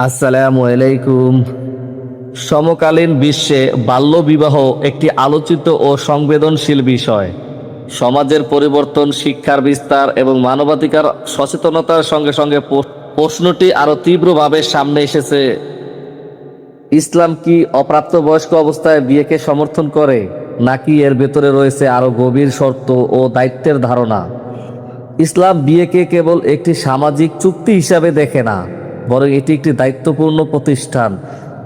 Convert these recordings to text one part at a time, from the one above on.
আসসালামু আলাইকুম। সমকালীন বিশ্বে বাল্যবিবাহ একটি আলোচিত ও সংবেদনশীল বিষয়। সমাজের পরিবর্তন, শিক্ষার বিস্তার এবং মানবাধিকার সচেতনতার সঙ্গে সঙ্গে প্রশ্নটি আরও তীব্রভাবে সামনে এসেছে। ইসলাম কি অপ্রাপ্তবয়স্ক অবস্থায় বিয়েকে সমর্থন করে, নাকি এর ভেতরে রয়েছে আরও গভীর শর্ত ও দায়িত্বের ধারণা? ইসলাম বিয়েকে কেবল একটি সামাজিক চুক্তি হিসাবে দেখে না, বরং এটি একটি দায়িত্বপূর্ণ প্রতিষ্ঠান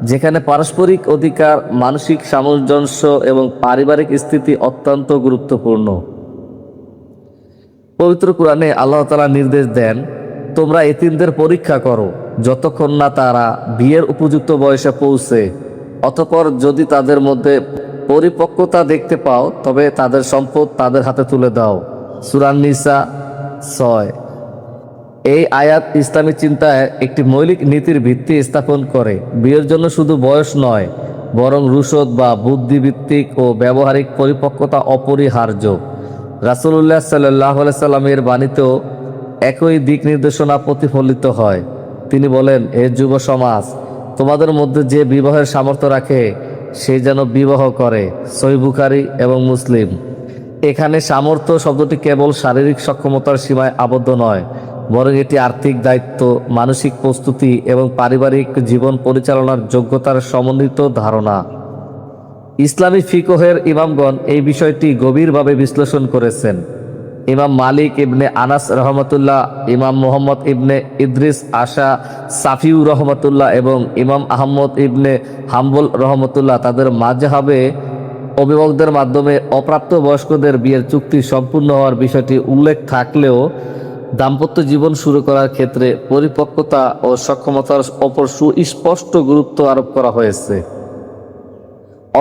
যেখানে পারস্পরিক অধিকার, মানসিক সামঞ্জস্য এবং পারিবারিক স্থিতি অত্যন্ত গুরুত্বপূর্ণ। পবিত্র কোরআনে আল্লাহ তাআলা নির্দেশ দেন, তোমরা এতিমদের পরীক্ষা করো যতক্ষণ না তারা বিয়ের উপযুক্ত বয়সে পৌঁছে। অতঃপর যদি তাদের মধ্যে পরিপক্কতা দেখতে পাও তবে তাদের সম্পদ তাদের হাতে তুলে দাও। সূরা নিসা 6। এই আয়াত ইসলামী চিন্তায় একটি মৌলিক নীতির ভিত্তি স্থাপন করে। বিয়ের জন্য শুধু বয়স নয়, বরং রুশদ বা বুদ্ধিভিত্তিক ও ব্যবহারিক পরিপক্কতা অপরিহার্য। রাসূলুল্লাহ সাল্লাল্লাহু আলাইহি সাল্লামের বাণীতেও একই দিক নির্দেশনা প্রতিফলিত হয়। তিনি বলেন, হে যুব সমাজ, তোমাদের মধ্যে যে বিবাহের সামর্থ্য রাখে সে যেন বিবাহ করে। সহিহ বুখারী এবং মুসলিম। এখানে সামর্থ্য শব্দটি কেবল শারীরিক সক্ষমতার সীমায় আবদ্ধ নয়, বরং এটি আর্থিক দায়িত্ব, মানসিক প্রস্তুতি এবং পারিবারিক জীবন পরিচালনার যোগ্যতার সমন্বিত ধারণা। ইসলামী ফিকহের ইমামগণ এই বিষয়টি গভীরভাবে বিশ্লেষণ করেছেন। ইমাম মালিক ইবনে আনাস রহমতুল্লাহ, ইমাম মোহাম্মদ ইবনে ইদ্রিস আশা সাফিউ রহমতুল্লাহ এবং ইমাম আহমদ ইবনে হাম্বল রহমতুল্লাহ তাদের মাযহাবে অভিভাবকদের মাধ্যমে অপ্রাপ্ত বয়স্কদের বিয়ের চুক্তি সম্পূর্ণ হওয়ার বিষয়টি উল্লেখ থাকলেও দাম্পত্য জীবন শুরু করার ক্ষেত্রে পরিপক্কতা ও সক্ষমতার ওপর সুস্পষ্ট গুরুত্ব আরোপ করা হয়েছে।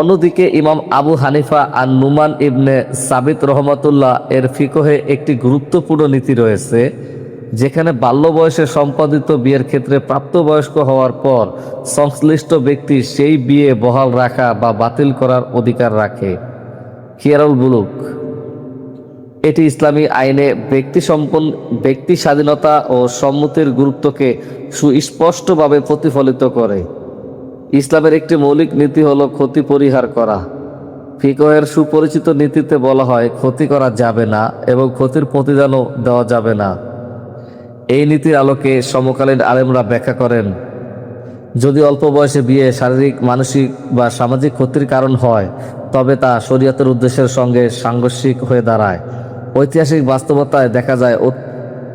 অন্যদিকে ইমাম আবু হানিফা আর নুমান ইবনে সাবিত রহমতুল্লাহ এর ফিকহে একটি গুরুত্বপূর্ণ নীতি রয়েছে, যেখানে বাল্য বয়সে সম্পাদিত বিয়ের ক্ষেত্রে প্রাপ্তবয়স্ক হওয়ার পর সংশ্লিষ্ট ব্যক্তি সেই বিয়ে বহাল রাখা বা বাতিল করার অধিকার রাখে। খিয়ারুল বুলুগ। এটি ইসলামী আইনে ব্যক্তি স্বাধীনতা ও সম্মতির গুরুত্বকে সুস্পষ্টভাবে প্রতিফলিত করে। ইসলামের একটি মৌলিক নীতি হলো ক্ষতি পরিহার করা। ফিকহের সুপরিচিত নীতিতে বলা হয়, ক্ষতি করা যাবে না এবং ক্ষতির প্রতিদানও দেওয়া যাবে না। এই নীতির আলোকে সমকালীন আলেমরা ব্যাখ্যা করেন, যদি অল্প বয়সে বিয়ে শারীরিক, মানসিক বা সামাজিক ক্ষতির কারণ হয় তবে তা শরীয়তের উদ্দেশ্যের সঙ্গে সাংঘর্ষিক হয়ে দাঁড়ায়। ঐতিহাসিক বাস্তবতায় দেখা যায়,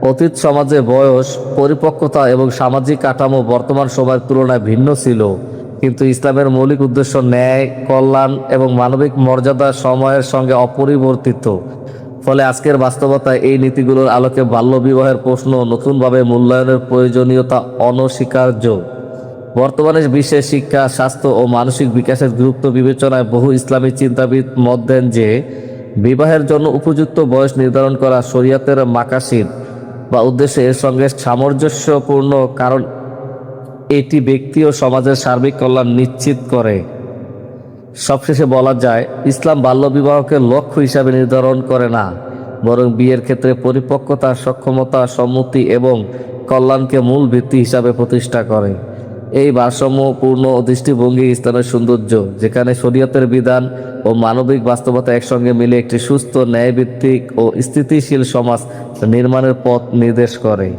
অতীত সমাজে বয়স, পরিপক্কতা এবং সামাজিক কাঠামো বর্তমান সময়ের তুলনায় ভিন্ন ছিল, কিন্তু ইসলামের মৌলিক উদ্দেশ্য ন্যায়, কল্যাণ এবং মানবিক মর্যাদা সময়ের সঙ্গে অপরিবর্তিত। ফলে আজকের বাস্তবতায় এই নীতিগুলোর আলোকে বাল্যবিবাহের প্রশ্ন নতুনভাবে মূল্যায়নের প্রয়োজনীয়তা অনস্বীকার্য। বর্তমানে বিশ্বে শিক্ষা, স্বাস্থ্য ও মানসিক বিকাশের গুরুত্ব বিবেচনায় বহু ইসলামী চিন্তাবিদ মত দেন যে বিবাহের জন্য উপযুক্ত বয়স নির্ধারণ করা শরীয়তের মাকাসিদ বা উদ্দেশ্যে এর সঙ্গে সামঞ্জস্যপূর্ণ, কারণ এটি ব্যক্তি ও সমাজের সার্বিক কল্যাণ নিশ্চিত করে। সবশেষে বলা যায়, ইসলাম বাল্যবিবাহকে লক্ষ্য হিসাবে নির্ধারণ করে না, বরং বিয়ের ক্ষেত্রে পরিপক্কতা, সক্ষমতা, সম্মতি এবং কল্যাণকে মূল ভিত্তি হিসাবে প্রতিষ্ঠা করে। এই ভারসাম্যপূর্ণ দৃষ্টিভঙ্গি ইসলামের সৌন্দর্য, যেখানে শরীয়তের বিধান ও মানবিক বাস্তবতা একসঙ্গে মিলে একটি সুস্থ, ন্যায়ভিত্তিক ও স্থিতিশীল সমাজ নির্মাণের পথ নির্দেশ করে।